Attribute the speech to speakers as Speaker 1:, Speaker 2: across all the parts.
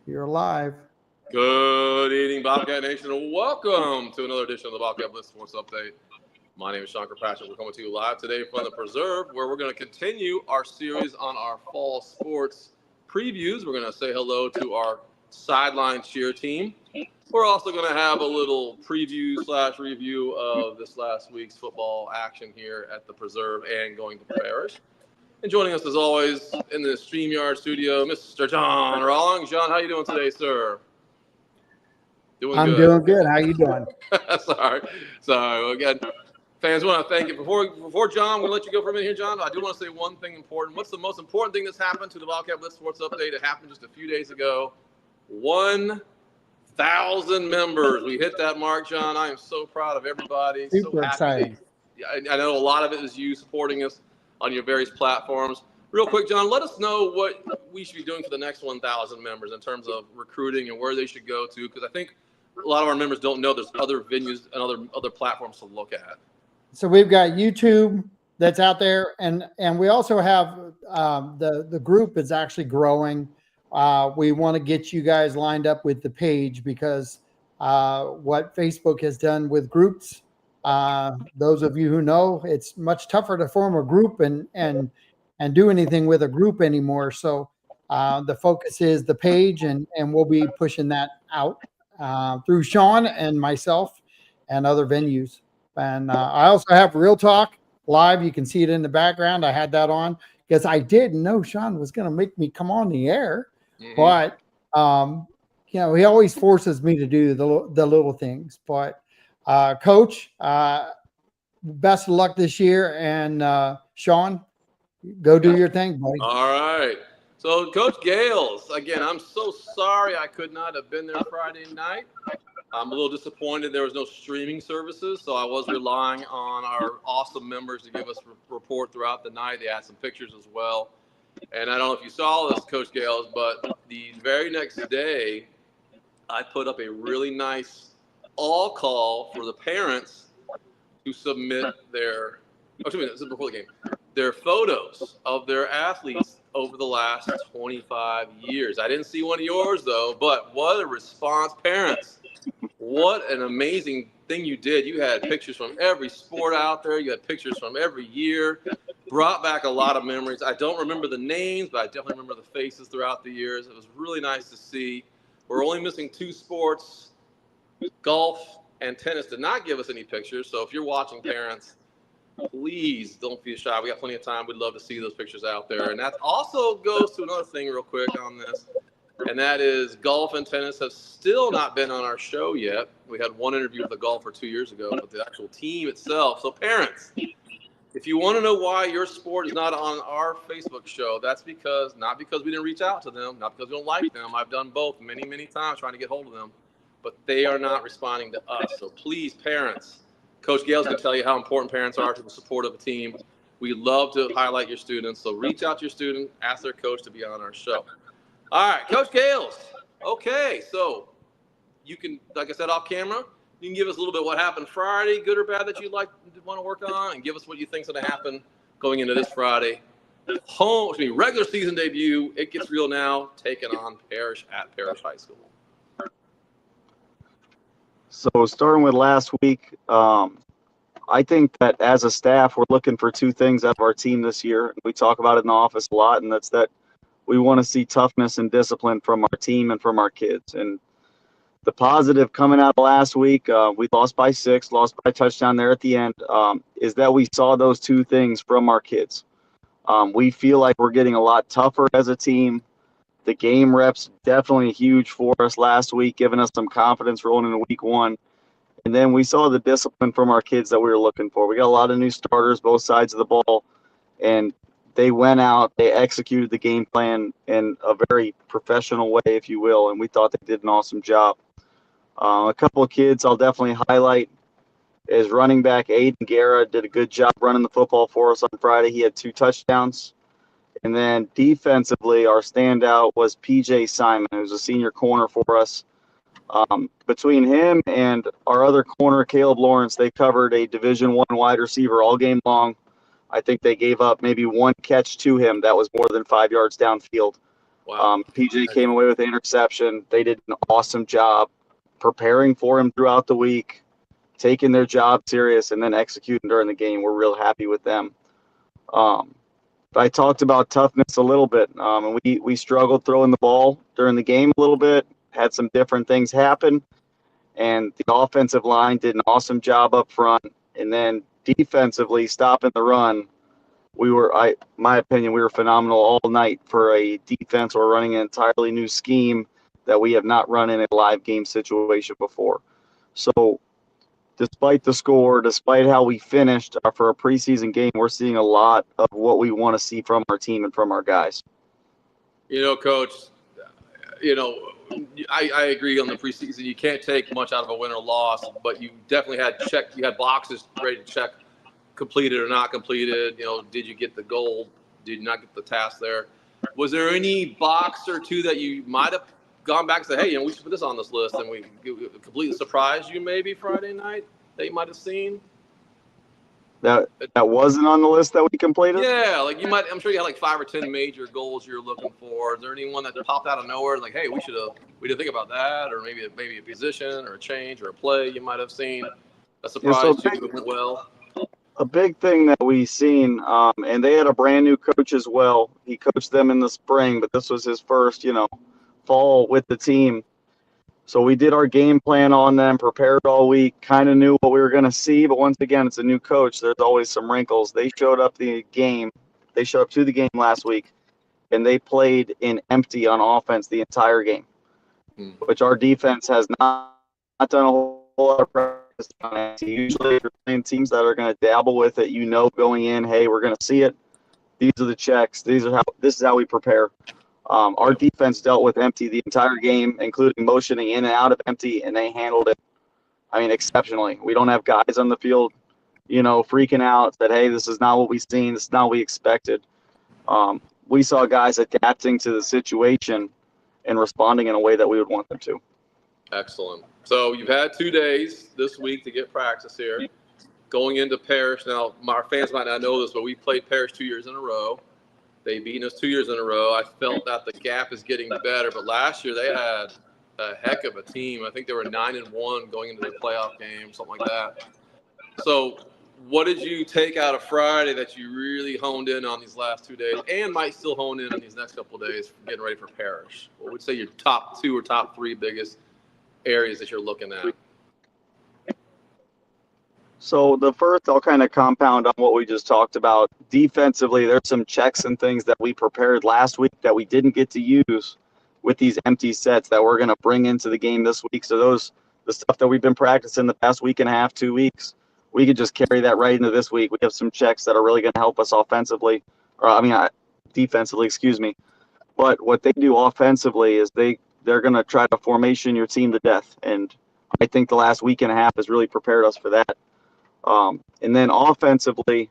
Speaker 1: You're live.
Speaker 2: Good evening, Bobcat Nation, and welcome to another edition of the Bobcat BLITZ Sports Update. My name is Sean Kirkpatrick. We're coming to you live today from the Preserve, where we're going to continue our series on our fall sports previews. We're going to say hello to our sideline cheer team. We're also going to have a little preview/review of this last week's football action here at the Preserve and going to Parish. And joining us, as always, in the StreamYard studio, Mr. John Rawlings. John, how you doing today, sir?
Speaker 1: I'm doing good. How you doing?
Speaker 2: Sorry. Well, again, fans, want to thank you. Before John, we'll let you go for a minute here, John. I do want to say one thing important. What's the most important thing that's happened to the Bobcat BLITZ Sports Update? It happened just a few days ago. 1,000 members. We hit that mark, John. I am so proud of everybody.
Speaker 1: Super exciting.
Speaker 2: I know a lot of it is you supporting us on your various platforms. Real quick, John, let us know what we should be doing for the next 1,000 members in terms of recruiting and where they should go to, because I think a lot of our members don't know there's other venues and other platforms to look at.
Speaker 1: So we've got YouTube that's out there, and we also have the group is actually growing. We want to get you guys lined up with the page, because what Facebook has done with groups, those of you who know, it's much tougher to form a group and do anything with a group anymore. So the focus is the page, and we'll be pushing that out through Sean and myself and other venues. And I also have Real Talk Live. You can see it in the background. I had that on because I didn't know Sean was going to make me come on the air. But, he always forces me to do the little things. But, Coach, best of luck this year. And, Sean, go do your thing, buddy.
Speaker 2: All right. So, Coach Gales, again, I'm so sorry I could not have been there Friday night. I'm a little disappointed there was no streaming services, so I was relying on our awesome members to give us a report throughout the night. They had some pictures as well. And I don't know if you saw this, Coach Gales, but the very next day, I put up a really nice all call for the parents to submit their photos of their athletes over the last 25 years. I didn't see one of yours, though, but what a response. Parents, what an amazing thing you did. You had pictures from every sport out there. You had pictures from every year. Brought back a lot of memories. I don't remember the names, but I definitely remember the faces throughout the years. It was really nice to see. We're only missing two sports. Golf and tennis did not give us any pictures. So if you're watching, parents, please don't be shy. We got plenty of time. We'd love to see those pictures out there. And that also goes to another thing real quick on this, and that is golf and tennis have still not been on our show yet. We had one interview with a golfer 2 years ago, but the actual team itself. So parents, if you want to know why your sport is not on our Facebook show, that's not because we didn't reach out to them, not because we don't like them. I've done both many, many times trying to get hold of them, but they are not responding to us. So please, parents, Coach Gales can tell you how important parents are to the support of a team. We love to highlight your students. So reach out to your student, ask their coach to be on our show. All right, Coach Gales. Okay, so you can, like I said, off camera, you can give us a little bit what happened Friday, good or bad, that you'd want to work on, and give us what you think's going to happen going into this Friday. Regular season debut. It gets real now, taking on Parish at Parish High School.
Speaker 3: So starting with last week, I think that as a staff, we're looking for two things out of our team this year. We talk about it in the office a lot, and that's that we want to see toughness and discipline from our team and from our kids. And the positive coming out of last week, we lost by 6, lost by a touchdown there at the end, is that we saw those two things from our kids. We feel like we're getting a lot tougher as a team. The game reps definitely huge for us last week, giving us some confidence rolling into week 1. And then we saw the discipline from our kids that we were looking for. We got a lot of new starters, both sides of the ball, and they went out, they executed the game plan in a very professional way, if you will, and we thought they did an awesome job. A couple of kids I'll definitely highlight is running back Aiden Guerra did a good job running the football for us on Friday. He had 2 touchdowns. And then defensively, our standout was P.J. Simon, who's a senior corner for us. Between him and our other corner, Caleb Lawrence, they covered a Division I wide receiver all game long. I think they gave up maybe one catch to him that was more than 5 yards downfield.
Speaker 2: Wow.
Speaker 3: PJ came away with the interception. They did an awesome job preparing for him throughout the week, taking their job serious, and then executing during the game. We're real happy with them. I talked about toughness a little bit, and we struggled throwing the ball during the game a little bit, had some different things happen, and the offensive line did an awesome job up front, and then defensively stopping the run. My opinion, we were phenomenal all night for a defense. We're running an entirely new scheme that we have not run in a live game situation before. So despite the score, despite how we finished for a preseason game, we're seeing a lot of what we want to see from our team and from our guys.
Speaker 2: Coach, I agree on the preseason. You can't take much out of a win or loss, but you definitely you had boxes ready to check completed or not completed. Did you get the goal? Did you not get the task there? Was there any box or two that you might have gone back and said, hey, we should put this on this list, and we completely surprised you maybe Friday night that you might have seen?
Speaker 3: That wasn't on the list that we completed?
Speaker 2: Yeah, I'm sure you had like 5 or 10 major goals you're looking for. Is there anyone that popped out of nowhere like, hey, we didn't think about that, or maybe a position or a change or a play you might have seen that surprised you that went well?
Speaker 3: A big thing that we seen, and they had a brand new coach as well. He coached them in the spring, but this was his first, fall with the team. So we did our game plan on them, prepared all week, kind of knew what we were going to see. But once again, it's a new coach. There's always some wrinkles. They showed up to the game last week, and they played in empty on offense the entire game, which our defense has not done a whole lot of practice on. Usually, if you're playing teams that are going to dabble with it, going in, hey, we're going to see it. These are the checks. This is how we prepare. Our defense dealt with empty the entire game, including motioning in and out of empty, and they handled it, exceptionally. We don't have guys on the field, freaking out that, hey, this is not what we've seen. This is not what we expected. We saw guys adapting to the situation and responding in a way that we would want them to.
Speaker 2: Excellent. So you've had 2 days this week to get practice here. Going into Parrish, now our fans might not know this, but we played Parrish 2 years in a row. They've beaten us 2 years in a row. I felt that the gap is getting better, but last year they had a heck of a team. I think they were 9-1 going into the playoff game, something like that. So what did you take out of Friday that you really honed in on these last 2 days and might still hone in on these next couple of days getting ready for Parrish? What would you say your top 2 or top 3 biggest areas that you're looking at?
Speaker 3: So the first, I'll kind of compound on what we just talked about. Defensively, there's some checks and things that we prepared last week that we didn't get to use with these empty sets that we're going to bring into the game this week. So the stuff that we've been practicing the past week and a half, 2 weeks, we could just carry that right into this week. We have some checks that are really going to help us defensively, excuse me. But what they do offensively is they're going to try to formation your team to death. And I think the last week and a half has really prepared us for that. And then offensively,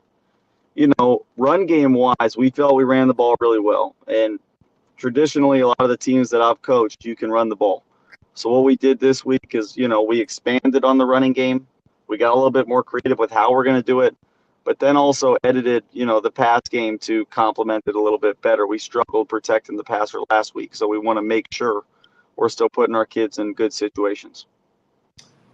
Speaker 3: run game wise, we felt we ran the ball really well. And traditionally, a lot of the teams that I've coached, you can run the ball. So what we did this week is, we expanded on the running game. We got a little bit more creative with how we're going to do it, but then also edited, the pass game to complement it a little bit better. We struggled protecting the passer last week, so we want to make sure we're still putting our kids in good situations.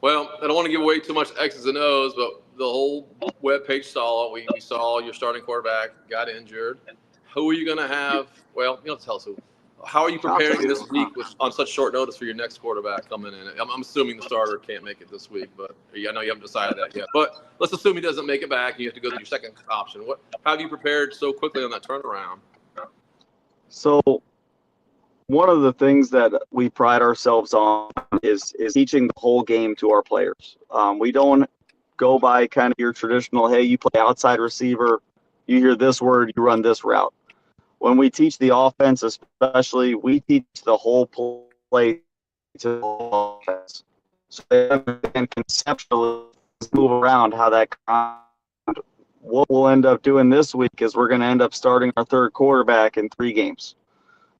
Speaker 2: Well, I don't want to give away too much X's and O's, but the whole webpage saw it. We saw your starting quarterback got injured. Who are you going to have? Well, tell us who. How are you preparing this week on such short notice for your next quarterback coming in? I'm assuming the starter can't make it this week, but I know you haven't decided that yet. But let's assume he doesn't make it back and you have to go to your second option. How have you prepared so quickly on that turnaround?
Speaker 3: So one of the things that we pride ourselves on is teaching the whole game to our players. We don't go by kind of your traditional, hey, you play outside receiver, you hear this word, you run this route. When we teach the offense, especially, we teach the whole play to the offense. So they can conceptually move around how that. What we'll end up doing this week is we're going to end up starting our third quarterback in 3 games.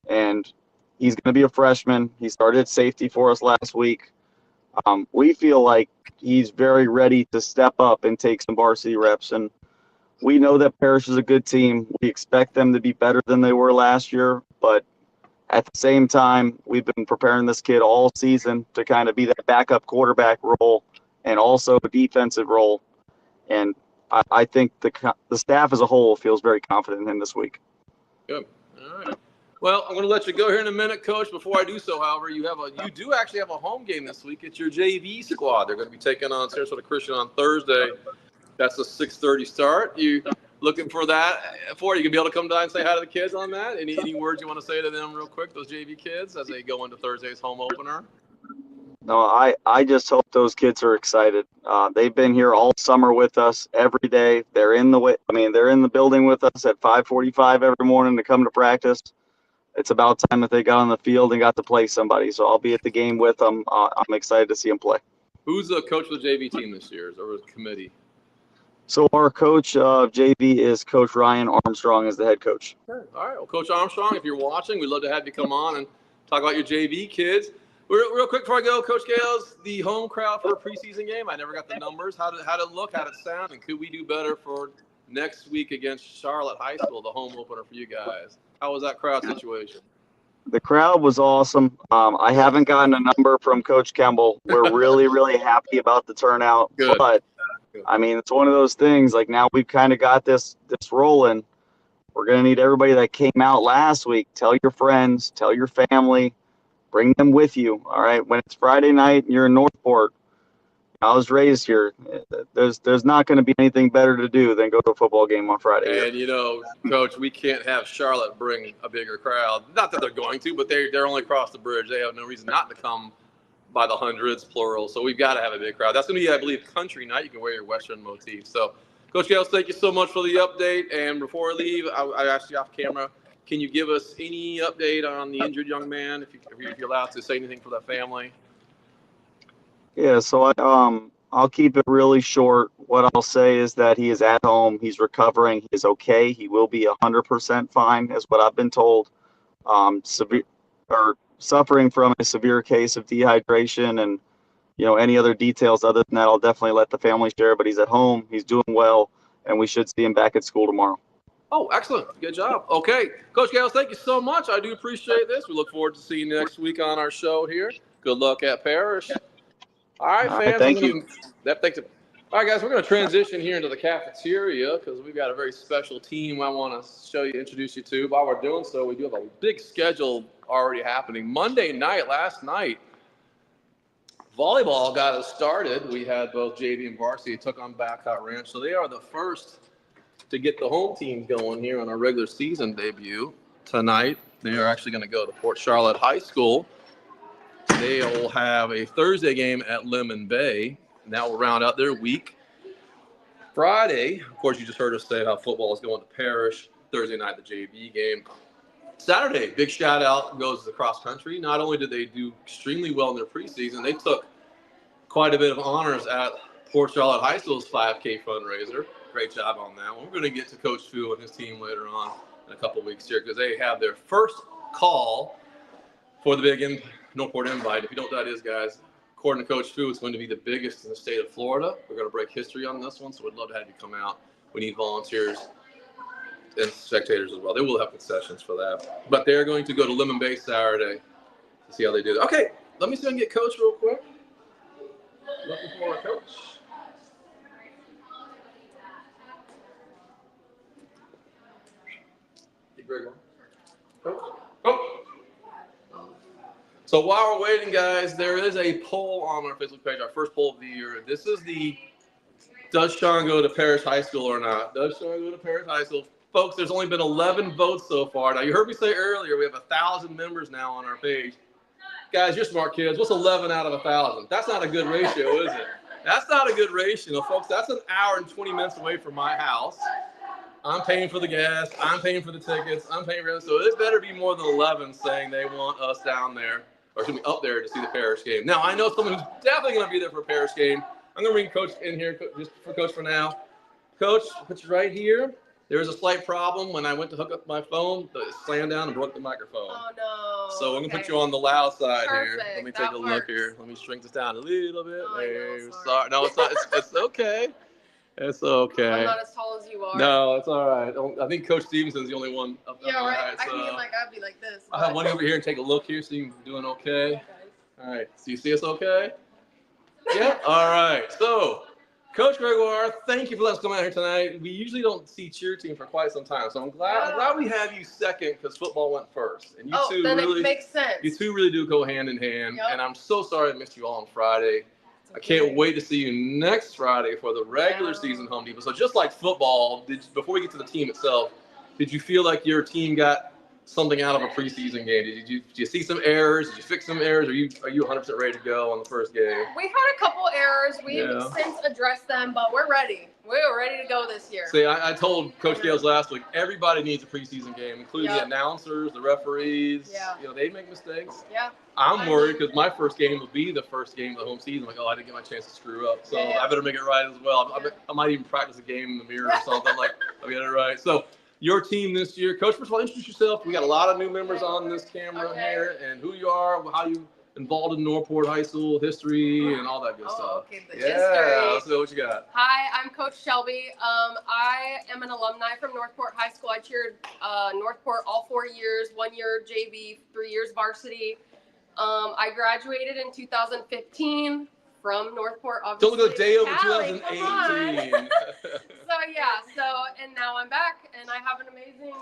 Speaker 3: And he's going to be a freshman. He started safety for us last week. We feel like he's very ready to step up and take some varsity reps. And we know that Parrish is a good team. We expect them to be better than they were last year, but At the same time, we've been preparing this kid all season to kind of be that backup quarterback role and also a defensive role. And I think the staff as a whole feels very confident in him this week.
Speaker 2: Good. All right. Well, I'm going to let you go here in a minute, Coach. Before I do so, however, you do actually have a home game this week. It's your JV squad. They're going to be taking on Sarasota Christian on Thursday. That's a 6:30 start. You looking for that? You going to be able to come down and say hi to the kids on that? Any words you want to say to them real quick, those JV kids, as they go into Thursday's home opener?
Speaker 3: No, I just hope those kids are excited. They've been here all summer with us every day. They're in the building with us at 5:45 every morning to come to practice. It's about time that they got on the field and got to play somebody. So I'll be at the game with them. I'm excited to see them play.
Speaker 2: Who's the coach of the JV team this year, or the committee?
Speaker 3: So our coach of JV is Coach Ryan Armstrong as the head coach.
Speaker 2: All right. Well, Coach Armstrong, if you're watching, we'd love to have you come on and talk about your JV kids. Real quick before I go, Coach Gales, the home crowd for a preseason game. I never got the numbers. How did it look? How did it sound? And could we do better for next week against Charlotte High School, the home opener for you guys? How was that crowd situation?
Speaker 3: The crowd was awesome. I haven't gotten a number from Coach Kemble. We're really, really happy about the turnout.
Speaker 2: Good.
Speaker 3: But I mean, it's one of those things. Like, now we've kind of got this rolling. We're gonna need everybody that came out last week. Tell your friends. Tell your family. Bring them with you. All right. When it's Friday night and you're in Northport, I was raised here. There's not going to be anything better to do than go to a football game on Friday.
Speaker 2: And Coach, we can't have Charlotte bring a bigger crowd. Not that they're going to, but they're only across the bridge. They have no reason not to come by the hundreds, plural. So we've got to have a big crowd. That's going to be, I believe, country night. You can wear your Western motif. So, Coach Gales, thank you so much for the update. And before I leave, I asked you off camera, can you give us any update on the injured young man, if you're allowed to say anything for that family?
Speaker 3: Yeah, so I'll keep it really short. What I'll say is that he is at home. He's recovering. He is okay. He will be 100% fine, is what I've been told. Suffering from a severe case of dehydration, and any other details other than that, I'll definitely let the family share. But he's at home. He's doing well, and we should see him back at school tomorrow.
Speaker 2: Oh, excellent. Good job. Okay. Coach Gales, thank you so much. I do appreciate this. We look forward to seeing you next week on our show here. Good luck at Parrish. All right, fans.
Speaker 3: Thank you.
Speaker 2: Thanks. All right, guys, we're going to transition here into the cafeteria because we've got a very special team I want to introduce you to. While we're doing so, we do have a big schedule already happening. Monday night, last night, volleyball got us started. We had both JV and varsity took on Bobcat Ranch, so they are the first to get the home team going here on our regular season debut tonight. They are actually going to go to Port Charlotte High School. They will have a Thursday game at Lemon Bay, and that will round out their week. Friday, of course, you just heard us say how football is going to Parrish. Thursday night, the JV game. Saturday, big shout out goes to the cross country. Not only did they do extremely well in their preseason, they took quite a bit of honors at Port Charlotte High School's 5K fundraiser. Great job on that one. We're going to get to Coach Fu and his team later on in a couple of weeks here because they have their first call for the big Northport Invite. If you don't know what that is, guys, according to Coach Fu, it's going to be the biggest in the state of Florida. We're going to break history on this one, so we'd love to have you come out. We need volunteers and spectators as well. They will have concessions for that. But they're going to go to Lemon Bay Saturday to see how they do that. Okay, let me see if I can get Coach real quick. Looking for a coach. Hey, Gregoire. Coach. So while we're waiting, guys, there is a poll on our Facebook page, our first poll of the year. This is does Sean go to Parrish High School or not? Does Sean go to Parrish High School? Folks, there's only been 11 votes so far. Now, you heard me say earlier, we have 1,000 members now on our page. Guys, you're smart kids. What's 11 out of 1,000? That's not a good ratio, is it? That's not a good ratio, folks. That's an hour and 20 minutes away from my house. I'm paying for the gas. I'm paying for the tickets. I'm paying for it. So it better be more than 11 saying they want us down there, or excuse me, up there to see the Parrish game. Now, I know someone who's definitely going to be there for a Parrish game. I'm going to bring Coach in here just for Coach for now. Coach, put you right here. There was a slight problem when I went to hook up my phone. It slammed down and broke the microphone.
Speaker 4: Oh, no.
Speaker 2: So I'm going to put you on the loud side
Speaker 4: Perfect.
Speaker 2: here. Let me take a look here. Let me shrink this down a little bit.
Speaker 4: Oh,
Speaker 2: There.
Speaker 4: no,
Speaker 2: Sorry. No, it's not. It's okay. It's okay.
Speaker 4: I'm not as tall as you are.
Speaker 2: No, it's all right. I think Coach Stevenson's the only one up there.
Speaker 4: Yeah, right.
Speaker 2: Height, so.
Speaker 4: I mean, like, I'd be like this.
Speaker 2: I'll have one over here and take a look here, so you're doing okay. All right. So you see us okay? Yeah. All right. So, Coach Gregoire, thank you for letting us come out here tonight. We usually don't see cheer team for quite some time, so I'm glad we have you second because football went first, and you two
Speaker 4: then
Speaker 2: really
Speaker 4: it makes sense.
Speaker 2: You two really do go hand in hand.
Speaker 4: Yep.
Speaker 2: And I'm so sorry I missed you all on Friday. I can't wait to see you next Friday for the regular season Home Depot. So just like football, before we get to the team itself, did you feel like your team got something out of a preseason game? Did you see some errors? Did you fix some errors? Are you 100% ready to go on the first game?
Speaker 4: We had a couple errors. We've since addressed them, but we're ready. We're ready to go this year.
Speaker 2: See, I told Coach Gales last week, everybody needs a preseason game, including the announcers, the referees.
Speaker 4: Yeah.
Speaker 2: You know, they make mistakes.
Speaker 4: Yeah.
Speaker 2: I'm worried because my first game will be the first game of the home season. Like, I didn't get my chance to screw up. So I better make it right as well. I might even practice a game in the mirror or something. Like, I'll get it right. So, your team this year. Coach, first of all, introduce yourself. We got a lot of new members on this camera here, and who you are, how you involved in Northport High School history, and all that good stuff.
Speaker 4: Okay, the
Speaker 2: history. Let's know what you got.
Speaker 4: Hi, I'm Coach Shelby. I am an alumni from Northport High School. I cheered Northport all 4 years, 1 year JV, 3 years varsity. I graduated in 2015 from Northport, obviously.
Speaker 2: Don't look a day over
Speaker 4: Cali,
Speaker 2: 2018.
Speaker 4: And now I'm back, and I have an amazing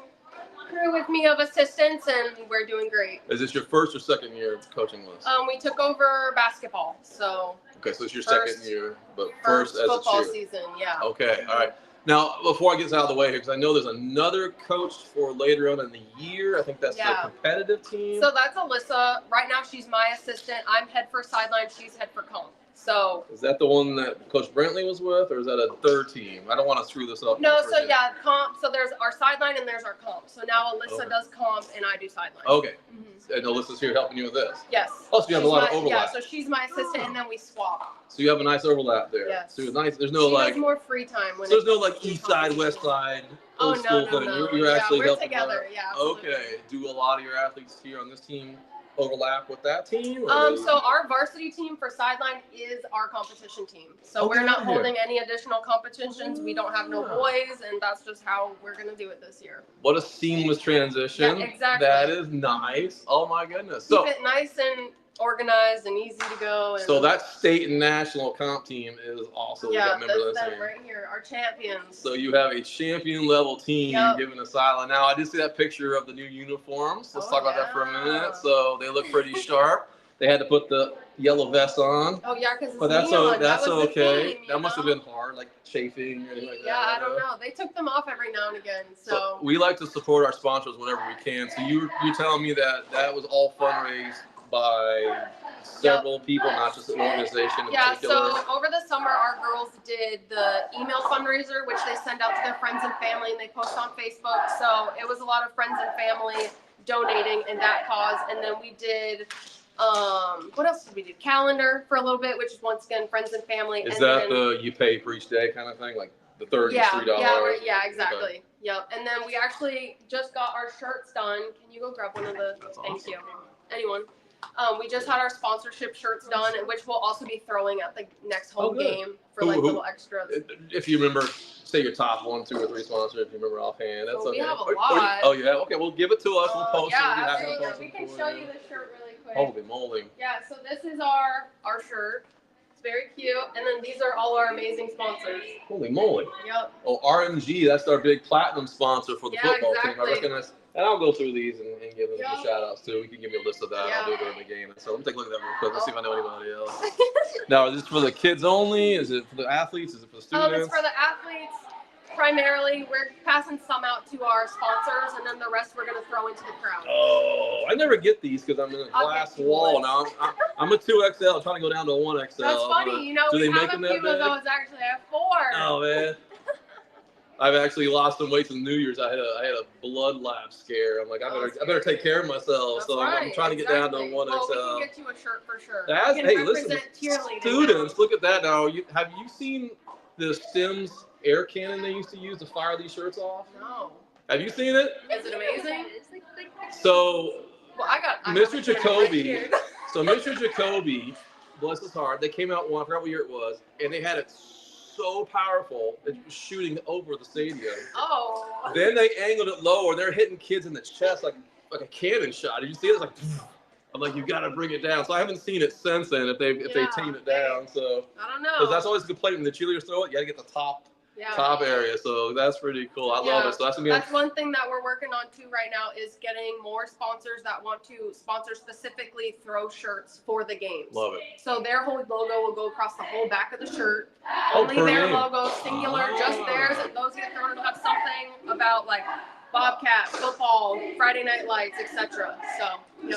Speaker 4: crew with me of assistants, and we're doing great.
Speaker 2: Is this your first or second year of coaching with us?
Speaker 4: We took over basketball, so.
Speaker 2: Okay, so it's your second year, but first as
Speaker 4: football
Speaker 2: a cheer.
Speaker 4: season, yeah.
Speaker 2: Okay, all right. Now, before I get this out of the way here, because I know there's another coach for later on in the year. I think that's the competitive team.
Speaker 4: So that's Alyssa. Right now, she's my assistant. I'm head for sideline. She's head for comp. So
Speaker 2: is that the one that Coach Brantley was with, or is that a third team? I don't want to screw this up.
Speaker 4: No, so comp. So there's our sideline and there's our comp. So now Alyssa does comp and I do sideline.
Speaker 2: Okay. And Alyssa's here helping you with this.
Speaker 4: Yes.
Speaker 2: Oh, so you have a lot of overlap.
Speaker 4: Yeah, so she's my assistant and then we swap.
Speaker 2: So you have a nice overlap there.
Speaker 4: Yes.
Speaker 2: So it's nice. There's no
Speaker 4: she has more free time.
Speaker 2: So there's no like east side, west side.
Speaker 4: Oh no.
Speaker 2: You're actually
Speaker 4: we're
Speaker 2: helping
Speaker 4: together. Yeah. Absolutely.
Speaker 2: Okay. Do a lot of your athletes here on this team overlap with that team?
Speaker 4: So our varsity team for sideline is our competition team. So we're not holding any additional competitions. We don't have no boys, and that's just how we're gonna do it this year.
Speaker 2: What a seamless transition.
Speaker 4: Yeah, exactly.
Speaker 2: That is nice. Oh my goodness.
Speaker 4: Keep it nice and organized and easy to go. And
Speaker 2: so that state and national comp team is also
Speaker 4: that's
Speaker 2: them
Speaker 4: right here, our champions.
Speaker 2: So you have a champion level team given a sideline. Now I did see that picture of the new uniforms. Let's talk about that for a minute. So they look pretty sharp. They had to put the yellow vest on.
Speaker 4: Oh yeah, because
Speaker 2: that's okay.
Speaker 4: Theme,
Speaker 2: that must have been hard, like chafing or anything like that.
Speaker 4: Yeah, I don't know. They took them off every now and again. So
Speaker 2: we like to support our sponsors whenever we can. So you're telling me that was all fundraised by several people, not just an organization in particular?
Speaker 4: So over the summer, our girls did the email fundraiser, which they send out to their friends and family, and they post on Facebook. So it was a lot of friends and family donating in that cause. And then we did, what else did we do? Calendar for a little bit, which is once again, friends and family.
Speaker 2: Is that the you pay for each day kind of thing? Like the $33?
Speaker 4: Yeah, exactly. Okay. Yep. And then we actually just got our shirts done. Can you go grab one of the, thank you. Anyone? We just had our sponsorship shirts done, which we'll also be throwing at the next home game for little extras.
Speaker 2: If you remember, say your top 1, 2, or 3 sponsors, if you remember offhand. That's okay.
Speaker 4: We have a lot.
Speaker 2: Oh yeah. Okay, well give it to us. We'll post
Speaker 4: it. We can show you the shirt really quick.
Speaker 2: Holy moly.
Speaker 4: Yeah. So this is our shirt. It's very cute, and then these are all our amazing sponsors.
Speaker 2: Holy moly.
Speaker 4: Yep.
Speaker 2: Oh, RMG, that's our big platinum sponsor for the football team. I recognize. And I'll go through these and give them the shout outs too. We can give me a list of that. I'll do it during the game. So let me take a look at that real quick. Let's see if I know anybody else. Now, is this for the kids only? Is it for the athletes? Is it for the students?
Speaker 4: It's for the athletes primarily. We're passing some out to our sponsors, and then the rest we're going to throw into the crowd.
Speaker 2: Oh, I never get these because I'm in a glass wall now. I'm a 2XL, trying to go down to a 1XL.
Speaker 4: That's funny. You know, we have a few of those actually. I have 4.
Speaker 2: Oh, man. I've actually lost some weight in New Year's. I had a blood lap scare. I'm like, I better take care of myself. So I'm trying to get down to 1XL.
Speaker 4: Well, we can get you a shirt for sure.
Speaker 2: Listen, students, look at that now. Have you seen the Stems air cannon they used to use to fire these shirts off?
Speaker 4: No.
Speaker 2: Have you seen it?
Speaker 4: Is it amazing?
Speaker 2: So, Mr. Jacoby.
Speaker 4: Right
Speaker 2: so Mr. Jacoby, bless his heart, they came out one. I forgot what year it was, and they had it so powerful, it was shooting over the stadium.
Speaker 4: Oh.
Speaker 2: Then they angled it lower. They're hitting kids in the chest like a cannon shot. Did you see it? It's like, I'm like, you got to bring it down. So I haven't seen it since then. If they tamed it down, so
Speaker 4: I don't know.
Speaker 2: because that's always a complaint when the cheerleaders throw it. You got to get the top area. So that's pretty cool. I love it. So that's
Speaker 4: one thing that we're working on too right now is getting more sponsors that want to sponsor specifically throw shirts for the games.
Speaker 2: Love it.
Speaker 4: So their whole logo will go across the whole back of the shirt. Only their logo, singular, just theirs. And those get thrown will have something about like Bobcat, football, Friday Night Lights, etc.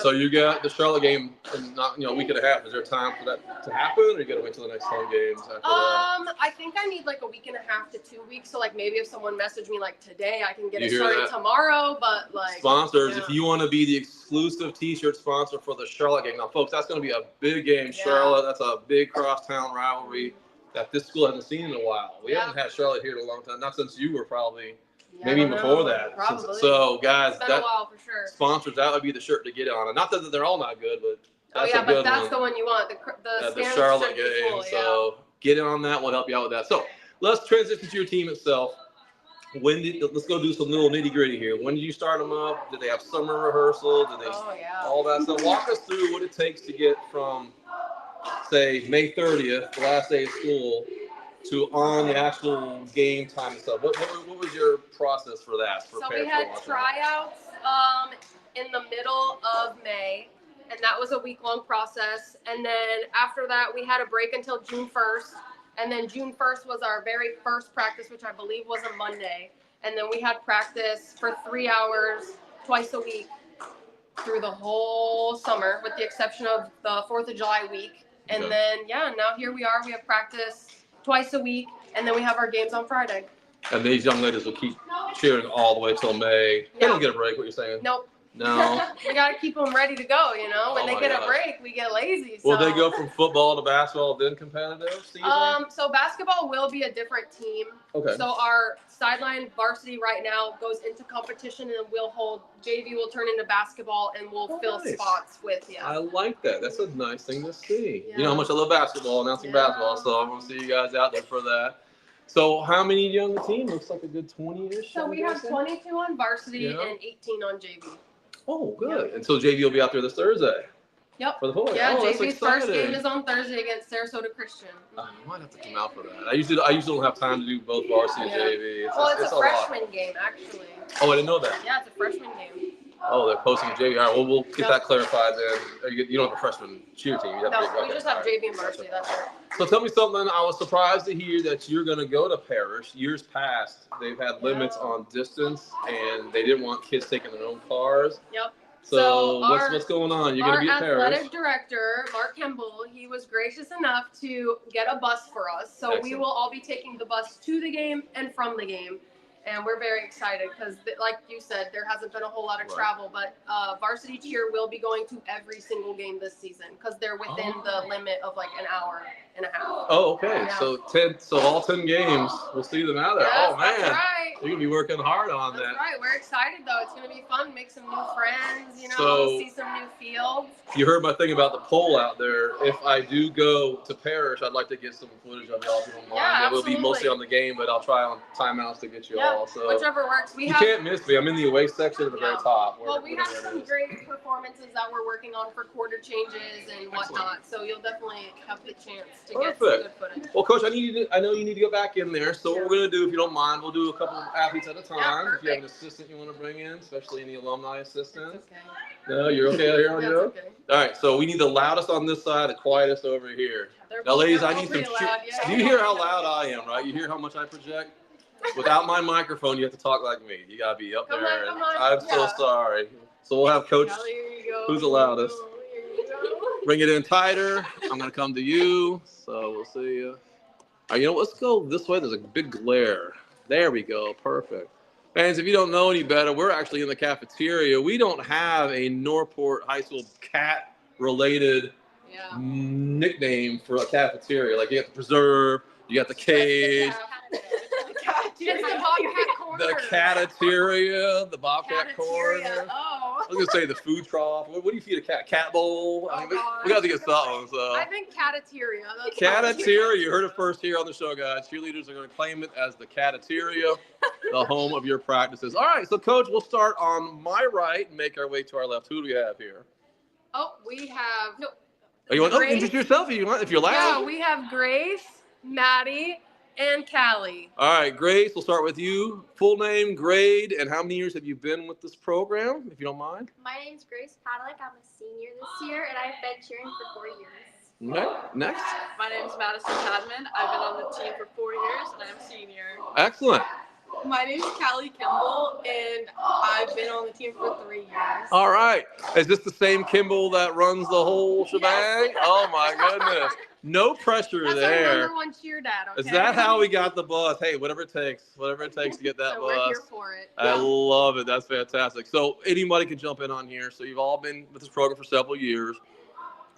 Speaker 4: So
Speaker 2: you got the Charlotte game in not a week and a half. Is there time for that to happen, or you got to wait till the next home games after that?
Speaker 4: I think I need like a week and a half to 2 weeks. So like maybe if someone messaged me like today, I can get it started tomorrow. But like
Speaker 2: sponsors, if you want to be the exclusive T-shirt sponsor for the Charlotte game, now folks, that's going to be a big game. Charlotte, that's a big crosstown rivalry that this school hasn't seen in a while. We haven't had Charlotte here in a long time, not since you were probably. Maybe even before that.
Speaker 4: Probably.
Speaker 2: So, guys,
Speaker 4: it's been a while for sure.
Speaker 2: Sponsors, that would be the shirt to get on. And not that they're all not good, but that's a good
Speaker 4: but that's the one you want. The
Speaker 2: Charlotte game.
Speaker 4: Full,
Speaker 2: so, get in on that. We'll help you out with that. So, let's transition to your team itself. Let's go do some little nitty gritty here. When did you start them up? Did they have summer rehearsal? Did they all that stuff? Walk us through what it takes to get from, say, May 30th, the last day of school, to on the actual game time and stuff. What was your process for that?
Speaker 4: So we had tryouts in the middle of May, and that was a week-long process. And then after that, we had a break until June 1st. And then June 1st was our very first practice, which I believe was a Monday. And then we had practice for 3 hours twice a week through the whole summer, with the exception of the 4th of July week. And then, now here we are. We have practice twice a week, and then we have our games on Friday.
Speaker 2: And these young ladies will keep cheering all the way till May. They don't get a break, what you're saying?
Speaker 4: Nope.
Speaker 2: No.
Speaker 4: We got to keep them ready to go, When they get a break, we get lazy.
Speaker 2: Will they go from football to basketball, then competitive season?
Speaker 4: So basketball will be a different team.
Speaker 2: Okay.
Speaker 4: So our sideline varsity right now goes into competition, and we'll hold JV will turn into basketball, and we'll fill spots with
Speaker 2: I like that. That's a nice thing to see. You know how much I love basketball, announcing basketball, so I'm going to see you guys out there for that. So how many young the team? Looks like a good 20-ish.
Speaker 4: So we have 22 on varsity and 18 on JV.
Speaker 2: Oh, good. And so JV will be out there this Thursday.
Speaker 4: Yep.
Speaker 2: For the boys.
Speaker 4: Yeah, JV's first game is on Thursday against Sarasota Christian.
Speaker 2: I might have to come out for that. I usually don't have time to do both varsity and JV.
Speaker 4: It's a freshman game, actually.
Speaker 2: Oh, I didn't know that.
Speaker 4: Yeah, it's a freshman game.
Speaker 2: Oh, they're posting a JV. All right, well, we'll get that clarified then. You don't have a freshman cheer team. You have
Speaker 4: we just have JV and varsity. That's it.
Speaker 2: So tell me something. I was surprised to hear that you're going to go to Parrish. Years past, they've had limits on distance, and they didn't want kids taking their own cars.
Speaker 4: Yep.
Speaker 2: So what's going on? You're going to be at Parrish.
Speaker 4: Our athletic director, Mark Kemble, he was gracious enough to get a bus for us. So we will all be taking the bus to the game and from the game. And we're very excited because, like you said, there hasn't been a whole lot of travel. But varsity cheer will be going to every single game this season because they're within the limit of like an hour and a half.
Speaker 2: Oh, okay. Yeah. So all 10 games, we'll see them out there.
Speaker 4: Yes,
Speaker 2: oh man,
Speaker 4: that's right.
Speaker 2: You're gonna be working hard on that.
Speaker 4: That's right. We're excited though. It's gonna be fun. Make some new friends. See some new fields.
Speaker 2: You heard my thing about the poll out there. If I do go to Parrish, I'd like to get some footage of y'all.
Speaker 4: Yeah,
Speaker 2: it will be mostly on the game, but I'll try on timeouts to get you all. So
Speaker 4: whichever works.
Speaker 2: You can't miss me. I'm in the away section at the very top.
Speaker 4: Well, we have some great performances that we're working on for quarter changes and whatnot. So you'll definitely have the chance to get some good footage.
Speaker 2: Well, Coach, I know you need to go back in there. So what we're gonna do, if you don't mind, we'll do a couple of athletes at a time. If you have an assistant you want to bring in, especially any alumni assistants. Okay. No, you're okay out here on your own? Okay. All right, so we need the loudest on this side, the quietest over here. Now, ladies, I need some. Do you hear how loud I am, right? You hear how much I project? Without my microphone, you have to talk like me. You gotta be up there.
Speaker 4: Come on.
Speaker 2: I'm so sorry. So we'll have Coach. Who's the loudest? Bring it in tighter. I'm gonna come to you. So we'll see you. All right, let's go this way. There's a big glare. There we go. Perfect. Fans, if you don't know any better, we're actually in the cafeteria. We don't have a Northport High School cat-related nickname for a cafeteria. Like you got the preserve, you got the cage.
Speaker 4: It's the Bobcat corner.
Speaker 2: The catateria, the Bobcat corner.
Speaker 4: Oh.
Speaker 2: I was gonna say the food trough. What do you feed a cat? Cat bowl? I mean, we got to get something. So.
Speaker 4: I think catateria.
Speaker 2: Catateria. You heard it first here on the show, guys. Cheerleaders are going to claim it as the catateria, the home of your practices. All right, so Coach, we'll start on my right and make our way to our left. Who do we have here?
Speaker 4: Oh, we have.
Speaker 2: Oh, you want to introduce yourself if you're loud?
Speaker 4: Yeah, we have Grace, Maddie, and Callie.
Speaker 2: All right, Grace, we'll start with you. Full name, grade, and how many years have you been with this program, if you don't mind?
Speaker 5: My name's Grace Padlick. I'm a senior this year, and I've been cheering for 4 years.
Speaker 2: Okay, next.
Speaker 6: My name's Madison Cadman. I've been on the team for 4 years, and I'm a senior.
Speaker 2: Excellent.
Speaker 6: My name's Callie Kimball, and I've been on the team for 3 years.
Speaker 2: All right. Is this the same Kimball that runs the whole shebang?
Speaker 6: Yes.
Speaker 2: Oh, my goodness. No pressure
Speaker 4: That's
Speaker 2: there.
Speaker 4: our number one cheer dad, okay?
Speaker 2: Is that how we got the bus? Hey, whatever it takes to get that
Speaker 4: So
Speaker 2: bus.
Speaker 4: we're here for it.
Speaker 2: I love it. That's fantastic. So anybody can jump in on here. So you've all been with this program for several years.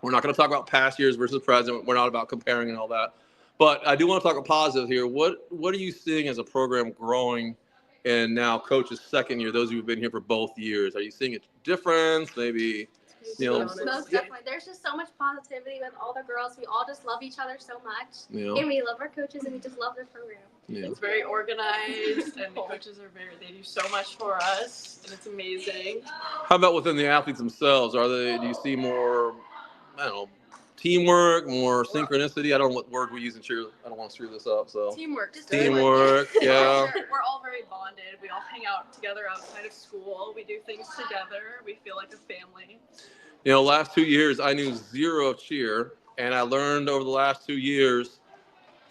Speaker 2: We're not going to talk about past years versus present. We're not about comparing and all that. But I do want to talk about positive here. What are you seeing as a program growing and now Coach's second year, those who have been here for both years? Are you seeing a difference? Maybe, you know.
Speaker 5: Most definitely. There's just so much positivity with all the girls. We all just love each other so much.
Speaker 2: Yeah.
Speaker 5: And we love our coaches, and we just love their program.
Speaker 2: Yeah.
Speaker 6: It's very organized, and the coaches they do so much for us, and it's amazing.
Speaker 2: How about within the athletes themselves? Do you see more, I don't know, teamwork, more synchronicity? I don't know what word we use in cheer. I don't want to screw this up. So
Speaker 4: Teamwork.
Speaker 2: teamwork, yeah.
Speaker 6: We're all very bonded. We all hang out together outside of school. We do things together. We feel like a family.
Speaker 2: You know, last 2 years I knew zero cheer, and I learned over the last 2 years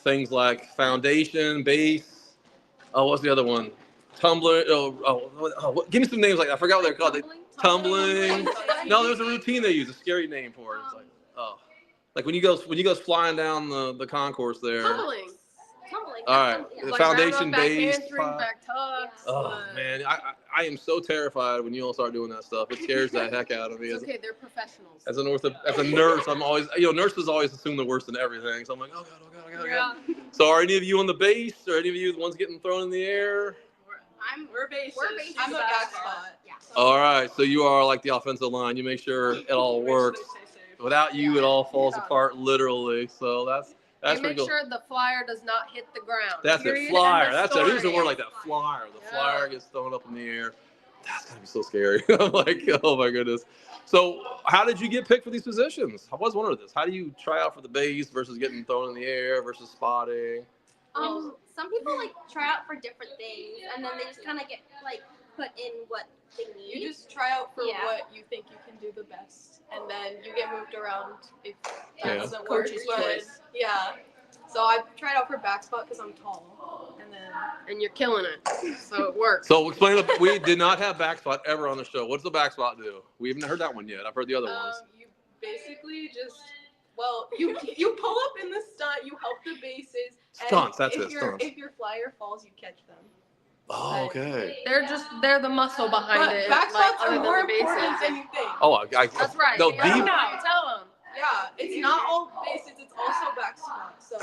Speaker 2: things like foundation, base. Oh, what's the other one? Tumbler. Give me some names like that. I forgot what they're called. Tumbling. No, there's a routine they use. A scary name for it. It's like when you go flying down the concourse there.
Speaker 4: Tumbling.
Speaker 2: All right, the
Speaker 4: Like
Speaker 2: foundation,
Speaker 4: back
Speaker 2: base.
Speaker 4: handspring, back tucks.
Speaker 2: Oh man, I am so terrified when you all start doing that stuff. It scares the heck out of me.
Speaker 4: It's okay, they're professionals.
Speaker 2: As a nurse, I'm always, nurses always assume the worst in everything. So I'm like, oh god.
Speaker 6: Yeah.
Speaker 2: So are any of you on the base, or any of you the ones getting thrown in the air?
Speaker 6: We're bases.
Speaker 5: We're bases.
Speaker 6: I'm a back spot.
Speaker 5: Yeah.
Speaker 2: All right, so you are like the offensive line. You make sure it all works. Without you, it all falls apart literally. So that's
Speaker 4: And
Speaker 2: pretty
Speaker 4: make
Speaker 2: cool.
Speaker 4: sure the flyer does not hit the ground.
Speaker 2: That's
Speaker 4: Period.
Speaker 2: it, flyer.
Speaker 4: End of
Speaker 2: That's it.
Speaker 4: story.
Speaker 2: Use a word like that, flyer. The
Speaker 4: Yeah.
Speaker 2: flyer gets thrown up in the air. That's gonna be so scary. I'm like, oh my goodness. So, how did you get picked for these positions? I was wondering this. How do you try out for the base versus getting thrown in the air versus spotting?
Speaker 5: Some people try out for different things, and then they just kind of get put in what they need.
Speaker 6: You just try out for
Speaker 5: Yeah.
Speaker 6: what you think you can do the best, and then you get moved around if that
Speaker 2: Yeah.
Speaker 6: doesn't work.
Speaker 4: Coach's
Speaker 6: But,
Speaker 4: choice.
Speaker 6: yeah. So I tried out for back spot because I'm tall, and then
Speaker 4: And you're killing it. So it works.
Speaker 2: So, explain. We did not have back spot ever on the show. What's the back spot do? We haven't heard that one yet. I've heard the other ones.
Speaker 6: you basically just you pull up in the stunt, you help the bases. and
Speaker 2: Stunts, that's
Speaker 6: if
Speaker 2: it,
Speaker 6: your-
Speaker 2: stunts.
Speaker 6: If your flyer falls, you catch them.
Speaker 2: Oh, okay.
Speaker 4: They're the muscle behind
Speaker 6: But
Speaker 4: it.
Speaker 6: back spots
Speaker 4: other
Speaker 6: are
Speaker 4: than
Speaker 6: more
Speaker 4: the bases.
Speaker 6: important than you think.
Speaker 2: Oh, I
Speaker 4: That's right.
Speaker 2: No,
Speaker 4: Let 'em
Speaker 2: deep.
Speaker 4: know. Tell them.
Speaker 6: Yeah, it's not all bases, it's also back spot. So,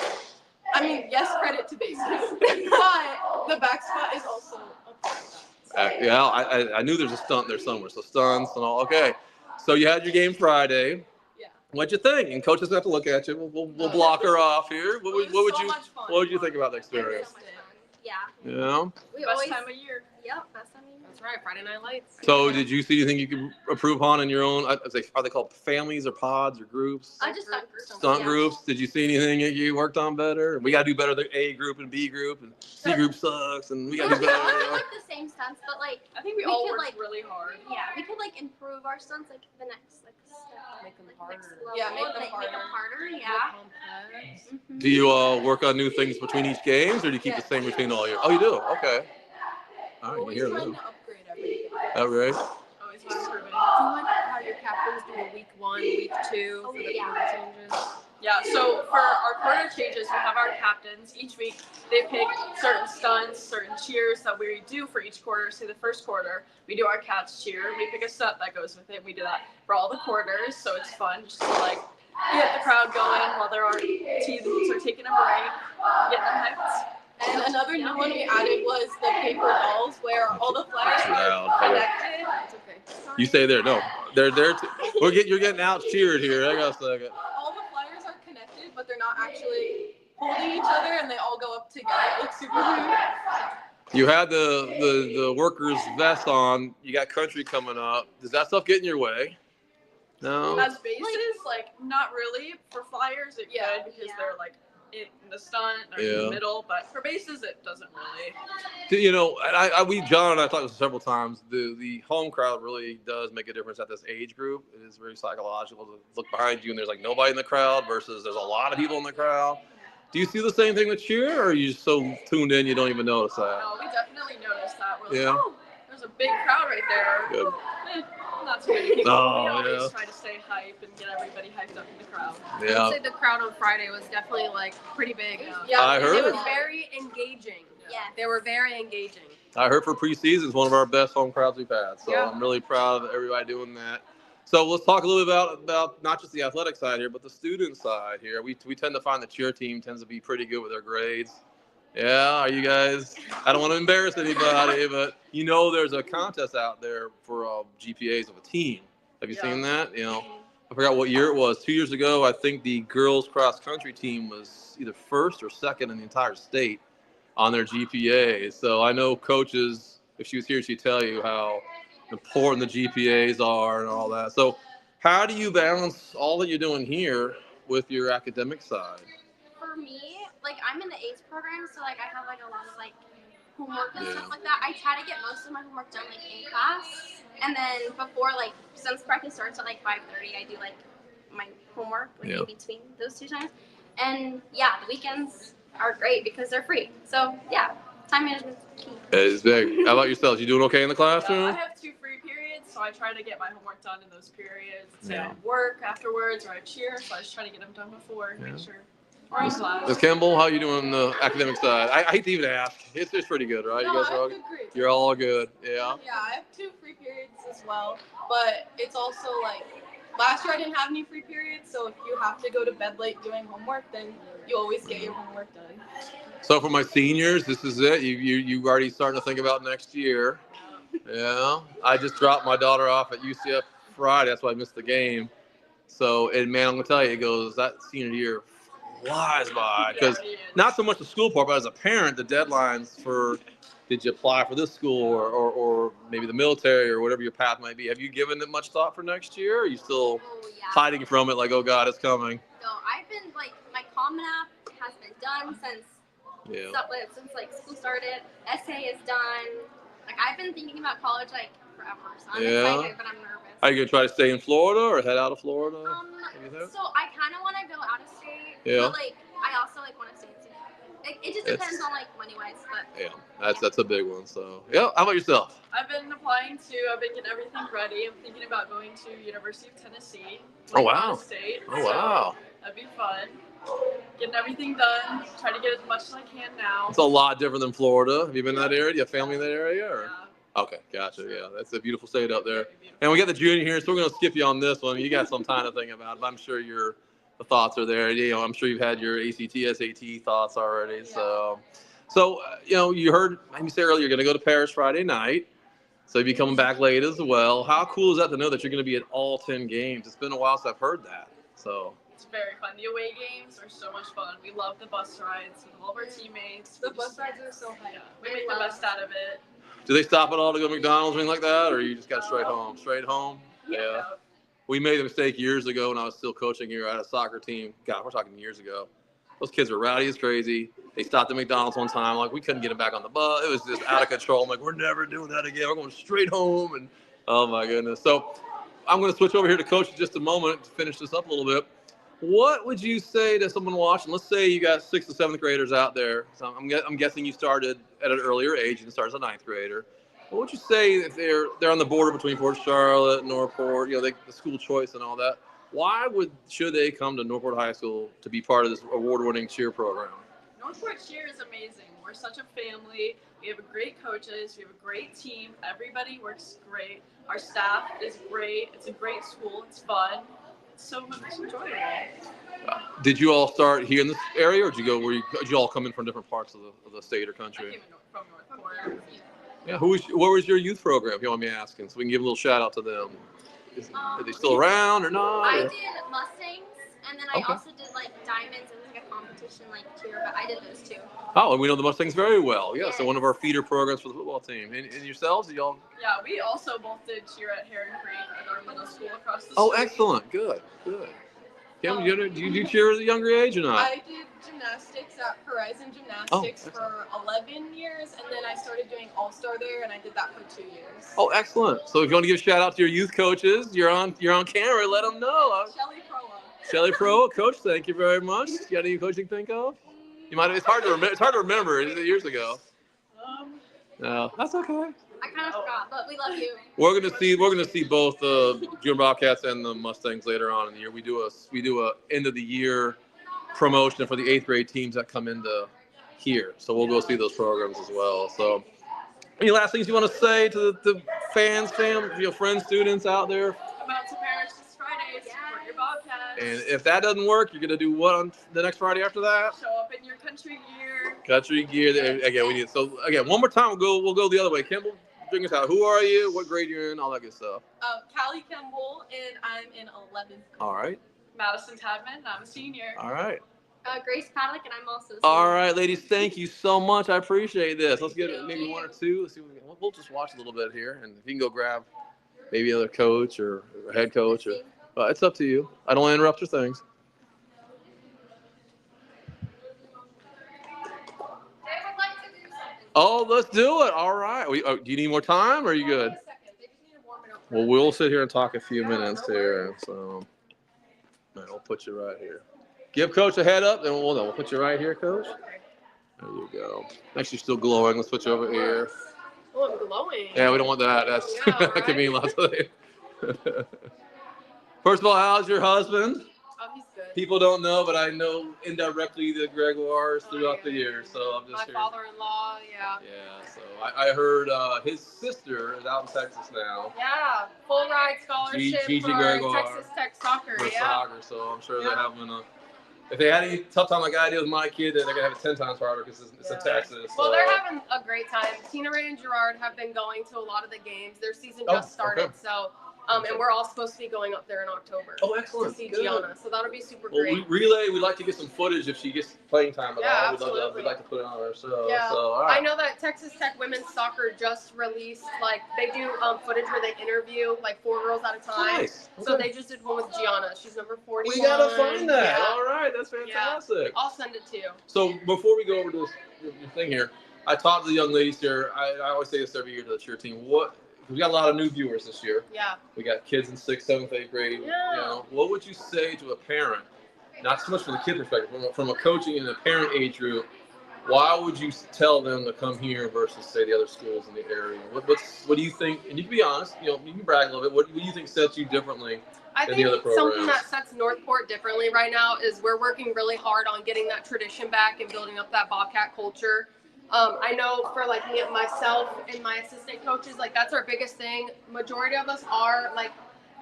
Speaker 6: I mean, yes, credit to bases, but the back spot is also a part of that. So,
Speaker 2: Yeah, I knew there's a stunt there somewhere. So stunts and all. Okay. So you had your game Friday.
Speaker 6: yeah.
Speaker 2: What'd you think? And coach doesn't have to look at you. We'll block her off here. What would
Speaker 6: It was so
Speaker 2: you
Speaker 6: much fun.
Speaker 2: What would you think about the experience?
Speaker 5: So much fun. Yeah.
Speaker 2: Yeah.
Speaker 5: We
Speaker 6: Best
Speaker 5: always.
Speaker 6: time of year.
Speaker 5: Yep. Best time of year.
Speaker 4: That's right. Friday Night Lights.
Speaker 2: So did you see anything you could improve on in your own? Are they called families or pods or groups?
Speaker 5: I just stunt groups.
Speaker 2: Stunt
Speaker 5: Yeah.
Speaker 2: groups. Did you see anything that you worked on better? We got to do better than A group and B group, and C group sucks, and we got to do
Speaker 5: It wasn't
Speaker 2: better.
Speaker 5: like the same stunts, but
Speaker 6: I think we all
Speaker 5: could,
Speaker 6: worked really hard.
Speaker 5: yeah, we could improve our stunts the next step.
Speaker 4: Make them
Speaker 5: Next
Speaker 4: harder.
Speaker 5: level,
Speaker 6: Yeah, make them
Speaker 5: Make them harder.
Speaker 4: More
Speaker 5: Yeah.
Speaker 4: complex.
Speaker 5: Mhm.
Speaker 2: Do you work on new things between each games, or do you keep the same routine all year? Oh, you do. Okay. All right, you
Speaker 6: Always
Speaker 2: hear
Speaker 6: trying
Speaker 2: that?
Speaker 6: to upgrade everything.
Speaker 2: All right.
Speaker 6: Always improving.
Speaker 4: Do you like how your captains do week 1, week 2
Speaker 5: Oh,
Speaker 4: for the
Speaker 5: yeah.
Speaker 4: quarter changes?
Speaker 6: Yeah, so for our quarter changes, we have our captains. Each week, they pick certain stunts, certain cheers that we do for each quarter. Say the first quarter, we do our Cats cheer. We pick a stunt that goes with it. We do that for all the quarters, so it's fun just to get the crowd going while their teams are taking a break, getting them hyped. And another new one we added was the paper dolls, where all the flyers
Speaker 2: Too
Speaker 6: are
Speaker 2: loud.
Speaker 6: connected.
Speaker 4: It's okay.
Speaker 2: You stay there. No, you're getting out cheered here. Hang on a second.
Speaker 6: All the flyers are connected, but they're not actually holding each other, and they all go up together. It looks super cool.
Speaker 2: You had the workers vest on. You got country coming up. Does that stuff get in your way? No.
Speaker 6: As bases, like not really. For flyers, it could because they're like in the stunt or in the middle, but for bases, it doesn't really.
Speaker 2: You know, John and I talked several times. The home crowd really does make a difference at this age group. It is very psychological to look behind you and there's like nobody in the crowd versus there's a lot of people in the crowd. Do you see the same thing with cheer, or are you so tuned in you don't even notice that?
Speaker 6: No, we definitely noticed that. We're like, oh, there's a big crowd right there.
Speaker 2: Good.
Speaker 6: Not too many people.
Speaker 2: Oh,
Speaker 6: we always try to stay hype and get everybody hyped up in the crowd.
Speaker 2: Yeah.
Speaker 4: I would say the crowd on Friday was definitely like pretty big.
Speaker 6: Yeah,
Speaker 2: I heard.
Speaker 4: It was very engaging.
Speaker 5: Yeah.
Speaker 4: They were very engaging.
Speaker 2: I heard for preseason it's one of our best home crowds we've had. So
Speaker 4: Yeah.
Speaker 2: I'm really proud of everybody doing that. So let's talk a little bit about not just the athletic side here, but the student side here. We tend to find the cheer team tends to be pretty good with their grades. Yeah, are you guys? I don't want to embarrass anybody, but you know there's a contest out there for GPAs of a team. Have you seen that? You know, I forgot what year it was. 2 years ago, I think the girls cross country team was either first or second in the entire state on their GPA. So I know coaches, if she was here, she'd tell you how important the GPAs are and all that. So how do you balance all that you're doing here with your academic side?
Speaker 5: For me, like I'm in the ACE program, so like I have like a lot of like homework and stuff like that. I try to get most of my homework done like in class, and then before like since practice starts at like 5:30, I do like my homework like in between those two times. And yeah, the weekends are great because they're free. So yeah, time management is key.
Speaker 2: It's big. How about yourselves? You doing okay in the classroom?
Speaker 6: I have 2 free periods, so I try to get my homework done in those periods. Say I work afterwards or I cheer, so I just try to get them done before and make sure.
Speaker 2: Ms. Kimball, how you doing on the academic side? I hate to even ask. It's pretty good, right?
Speaker 6: No,
Speaker 2: You guys are all
Speaker 6: good grades.
Speaker 2: You're all good. Yeah.
Speaker 6: Yeah, I have 2 free periods as well, but it's also like last year I didn't have any free periods, so if you have to go to bed late doing homework, then you always get your homework done.
Speaker 2: So for my seniors, this is it. You already starting to think about next year. Yeah. I just dropped my daughter off at UCF Friday. That's why I missed the game. So, and man, I'm gonna tell you, it goes that senior year flies by because not so much the school part, but as a parent, the deadlines for did you apply for this school or maybe the military or whatever your path might be. Have you given it much thought for next year? Or are you still hiding from it like, oh God, it's coming?
Speaker 5: So I've been like my Common App has been done since like school started. Essay is done. Like I've been thinking about college like forever. So I'm excited, but I'm nervous.
Speaker 2: Are you gonna try to stay in Florida or head out of Florida?
Speaker 5: So I kind of want to go out of state.
Speaker 2: Yeah.
Speaker 5: But like I also like want to stay in state. It just depends on like money wise, but
Speaker 2: That's a big one. So how about yourself?
Speaker 6: I've been applying to. I've been getting everything ready. I'm thinking about going to University of Tennessee.
Speaker 2: Oh wow.
Speaker 6: Out of state.
Speaker 2: Oh wow.
Speaker 6: That'd be fun. Getting everything done. Try to get as much as I can now.
Speaker 2: It's a lot different than Florida. Have you been in that area? Do you have family in that area? Or?
Speaker 6: Yeah.
Speaker 2: Okay, gotcha. Yeah, that's a beautiful state up there. And we got the junior here, so we're going to skip you on this one. You got some time to think about it, but I'm sure the thoughts are there. You know, I'm sure you've had your ACT, SAT thoughts already. Yeah. So you heard me say earlier, you're going to go to Paris Friday night. So you'll be coming back late as well. How cool is that to know that you're going to be at all 10 games? It's been a while since I've heard that. So
Speaker 6: it's very fun. The away games are so much fun. We love the bus rides with all of our teammates. The bus rides are so fun. Yeah, we make the best out of it.
Speaker 2: Do they stop at all to go to McDonald's or anything like that, or you just got straight home? Straight home? Yeah. We made a mistake years ago when I was still coaching here. I had a soccer team. God, we're talking years ago. Those kids were rowdy as crazy. They stopped at McDonald's one time. Like, we couldn't get them back on the bus. It was just out of control. I'm like, we're never doing that again. We're going straight home. And oh, my goodness. So I'm going to switch over here to Coach in just a moment to finish this up a little bit. What would you say to someone watching? Let's say you got 6th to 7th graders out there. So I'm guessing you started at an earlier age and started as a 9th grader. What would you say if they're on the border between Port Charlotte, Northport, the school choice and all that? Why should they come to Northport High School to be part of this award-winning cheer program?
Speaker 6: Northport cheer is amazing. We're such a family. We have great coaches. We have a great team. Everybody works great. Our staff is great. It's a great school. It's fun. It's so much enjoyable.
Speaker 2: Did you all start here in this area, or did you all come in from different parts of the state or country?
Speaker 6: I came from Northport.
Speaker 2: Yeah. What was your youth program? If you want me asking, so we can give a little shout out to them. Are they still around or not?
Speaker 5: I
Speaker 2: Or?
Speaker 5: did Mustangs, and then I
Speaker 2: Okay.
Speaker 5: also did like Diamonds. It was like a competition like cheer, but I did those too.
Speaker 2: Oh, and we know the Mustangs very well. Yeah, so
Speaker 5: Yes.
Speaker 2: one of our feeder programs for the football team. And yourselves, y'all?
Speaker 6: Yeah, we also both did cheer at Heron Creek at our middle school across the street.
Speaker 2: Oh, excellent. Good. Kim, did you do cheer at a younger age or not?
Speaker 6: I did gymnastics at Horizon Gymnastics for 11 years, and then I started doing All-Star there, and I did that for 2 years.
Speaker 2: Oh, excellent. So if you want to give a shout out to your youth coaches, you're on camera. Let them know.
Speaker 6: Shelly Proa.
Speaker 2: Shelly Pro, coach, thank you very much. You got any coaching to think of? You might. It's hard to remember. It's hard to remember. It's years ago. No, that's okay.
Speaker 5: I kind of forgot, but we love you.
Speaker 2: We're gonna see both the Junior Bobcats and the Mustangs later on in the year. We do a end of the year promotion for the 8th grade teams that come into here. So we'll go see those programs as well. So, any last things you want to say to the fans, friends, students out there?
Speaker 6: About to parents this Friday, support your Bobcats.
Speaker 2: And if that doesn't work, you're gonna do what on the next Friday after that?
Speaker 6: Show up in your country gear.
Speaker 2: Country gear. Again, we need. So again, one more time, we'll go the other way. Kimball, bring us out. Who are you? What grade you're in? All that good stuff.
Speaker 6: Callie Kimball, and I'm in 11th grade.
Speaker 2: All right.
Speaker 6: Madison Tadman, I'm a senior.
Speaker 2: All right.
Speaker 5: Grace Paddock, and I'm also.
Speaker 2: All right, ladies. Thank you so much. I appreciate this. Let's get maybe one or two. Let's see what we can. We'll just watch a little bit here, and if you can go grab maybe another coach or head coach, or it's up to you. I don't want to interrupt your things. Oh, let's do it. All right. Do you need more time, or are you good? Well, we'll sit here and talk a few minutes here. So, I'll put you right here. Give Coach a head up, then we'll put you right here, Coach. There you go. Actually, still glowing. Let's put you over here.
Speaker 4: Oh, I'm glowing.
Speaker 2: Yeah, we don't want that. That's that could mean lots of things. First of all, how's your husband?
Speaker 4: Oh, he's good.
Speaker 2: People don't know, but I know indirectly the Gregoires throughout the years, so I'm just
Speaker 4: My
Speaker 2: here.
Speaker 4: father-in-law, yeah.
Speaker 2: Yeah, so I heard his sister is out in Texas now.
Speaker 4: Yeah, full ride scholarship
Speaker 2: Gigi
Speaker 4: for
Speaker 2: Gregoire.
Speaker 4: Texas Tech soccer.
Speaker 2: For
Speaker 4: Yeah.
Speaker 2: soccer, so I'm sure they're having a. If they had any tough time like I did with my kid, then they're gonna have it 10 times harder because it's in Texas.
Speaker 4: Well,
Speaker 2: so.
Speaker 4: they're having a great time. Tina Ray and Gerard have been going to a lot of the games. Their season just started, so and we're all supposed to be going up there in October.
Speaker 2: Oh, excellent.
Speaker 4: To see
Speaker 2: Good.
Speaker 4: Gianna, so that'll be super
Speaker 2: Well,
Speaker 4: great.
Speaker 2: we'd like to get some footage if she gets playing time at all.
Speaker 4: Absolutely.
Speaker 2: We'd like to put it on our show.
Speaker 4: Yeah,
Speaker 2: So, all right.
Speaker 4: I know that Texas Tech women's soccer just released, like, they do footage where they interview, like, 4 girls at a time.
Speaker 2: Nice.
Speaker 4: So
Speaker 2: Okay.
Speaker 4: they just did one with Gianna. She's number 41.
Speaker 2: We gotta find that.
Speaker 4: Yeah.
Speaker 2: All right, that's fantastic.
Speaker 4: I'll send it to you.
Speaker 2: So before we go over to this thing here, I talked to the young ladies here. I always say this every year to the cheer team. We got a lot of new viewers this year.
Speaker 4: Yeah.
Speaker 2: We got kids in 6th, 7th, 8th grade.
Speaker 4: Yeah.
Speaker 2: You know, what would you say to a parent, not so much from the kid perspective, from a coaching and a parent age group? Why would you tell them to come here versus say the other schools in the area? What do you think? And you can be honest. You can brag a little bit. What do you think sets you differently?
Speaker 4: I
Speaker 2: than
Speaker 4: think
Speaker 2: the other programs?
Speaker 4: something that sets Northport differently right now is we're working really hard on getting that tradition back and building up that Bobcat culture. I know for like me, myself and my assistant coaches, like that's our biggest thing. Majority of us are like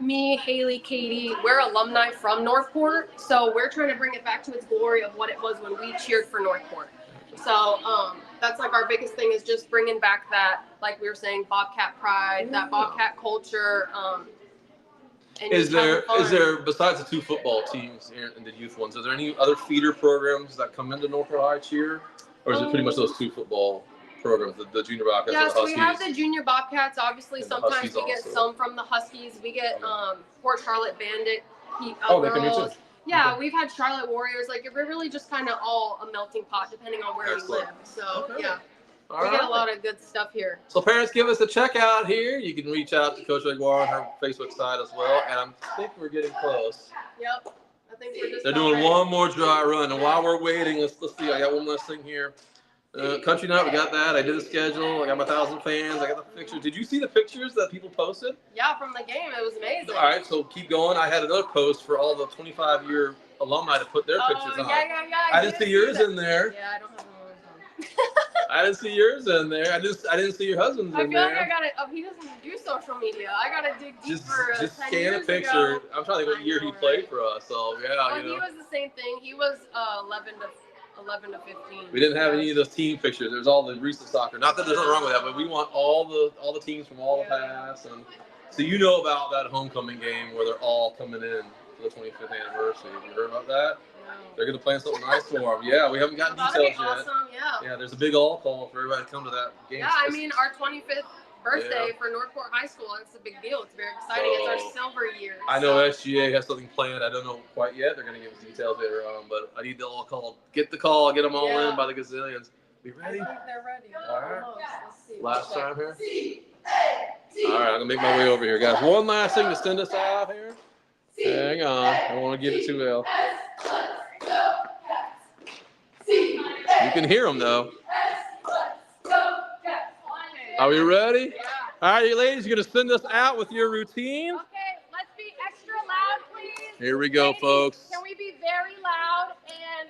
Speaker 4: me, Haley, Katie, we're alumni from Northport. So we're trying to bring it back to its glory of what it was when we cheered for Northport. So that's like our biggest thing is just bringing back that, like we were saying, Bobcat pride, that Bobcat culture. And
Speaker 2: Is
Speaker 4: just having
Speaker 2: there
Speaker 4: fun.
Speaker 2: besides the 2 football teams and the youth ones, are there any other feeder programs that come into Northport High cheer? Or is it pretty much those 2 football programs, the Junior Bobcats
Speaker 4: Yeah,
Speaker 2: and
Speaker 4: so
Speaker 2: Huskies?
Speaker 4: we have the Junior Bobcats. Obviously,
Speaker 2: And the
Speaker 4: sometimes
Speaker 2: Huskies
Speaker 4: we get
Speaker 2: also.
Speaker 4: some from the Huskies. We get Port Charlotte Bandit
Speaker 2: They come here too.
Speaker 4: girls. Yeah, we've had Charlotte Warriors. Like, we're really just kind of all a melting pot, depending on where
Speaker 2: Excellent.
Speaker 4: we live. So,
Speaker 2: Okay.
Speaker 4: yeah,
Speaker 2: All
Speaker 4: we get
Speaker 2: right.
Speaker 4: a lot of good stuff here.
Speaker 2: So parents, give us a check out here. You can reach out to Coach Gregoire on her Facebook side as well. And I think we're getting close.
Speaker 4: Yep. I think we're just
Speaker 2: They're
Speaker 4: about
Speaker 2: doing
Speaker 4: ready.
Speaker 2: one more dry run. And while we're waiting, let's see. I got one last thing here. Country Night, we got that. I did the schedule. I got my 1,000 fans. I got the pictures. Did you see the pictures that people posted?
Speaker 4: Yeah, from the game. It was amazing.
Speaker 2: All right, so keep going. I had another post for all the 25-year alumni to put their pictures on.
Speaker 4: Yeah.
Speaker 2: I didn't see yours in there.
Speaker 4: Yeah, I don't have one of those.
Speaker 2: I didn't see yours in there. I didn't see your husband's
Speaker 4: I
Speaker 2: in
Speaker 4: feel like I
Speaker 2: there.
Speaker 4: gotta. Oh, he doesn't do social media. I gotta dig
Speaker 2: Just
Speaker 4: deeper. 10
Speaker 2: scan a
Speaker 4: years
Speaker 2: picture.
Speaker 4: ago.
Speaker 2: I'm trying to think what year he played for us. So yeah,
Speaker 4: He was the same thing. He was 11 to 11 to 15.
Speaker 2: We didn't have any of those team pictures. There's all the recent soccer. Not that there's nothing wrong with that, but we want all the teams from all the past. And so you know about that homecoming game where they're all coming in for the 25th anniversary. Have you heard about that?
Speaker 4: No.
Speaker 2: They're going to plan something nice for them. Yeah, we haven't gotten
Speaker 4: That'd
Speaker 2: details
Speaker 4: be
Speaker 2: yet.
Speaker 4: awesome, yeah.
Speaker 2: Yeah, there's a big all call for everybody to come to that game.
Speaker 4: Yeah, I mean, our 25th birthday for Northport High School, it's a big deal. It's very exciting. It's our silver year.
Speaker 2: I know SGA has something planned. I don't know quite yet. They're going to give us details later on, but I need the all call. Get the call. Get them all in by the gazillions. Be ready?
Speaker 4: I think they're ready.
Speaker 2: All right.
Speaker 4: Let's see.
Speaker 2: Last time here. All right, I'm going to make my way over here, guys. One last thing to send us out here. Hang on. I want to give it to Elle. You can hear them, though. Are we ready? All right, you ladies, you're going to send us out with your routine.
Speaker 4: Okay, let's be extra loud, please.
Speaker 2: Here we go,
Speaker 4: Ladies,
Speaker 2: folks.
Speaker 4: Can we be very loud and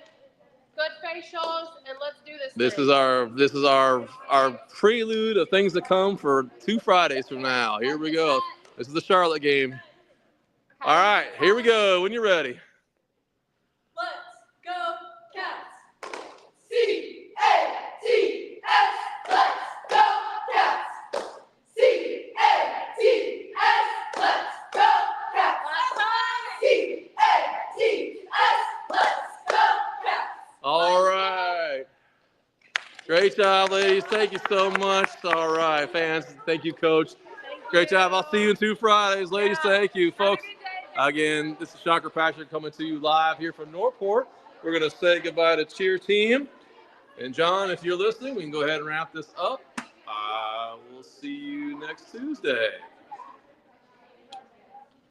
Speaker 4: good facials, and let's do this.
Speaker 2: This is our prelude of things to come for 2 Fridays from now. Here we go. This is the Charlotte game. All right, here we go. When you're ready.
Speaker 6: Let's go, Cats!
Speaker 7: C-A-T-S, let's go, Cats! C-A-T-S, let's go, Cats! C-A-T-S, let's go, Cats!
Speaker 2: All right. Great job, ladies. Thank you so much. All right, fans. Thank you, Coach. Great job. I'll see you in 2 Fridays. Ladies, thank you. Folks, again, this is Shocker Patrick coming to you live here from Northport. We're going to say goodbye to cheer team. And, John, if you're listening, we can go ahead and wrap this up. We'll see you next Tuesday.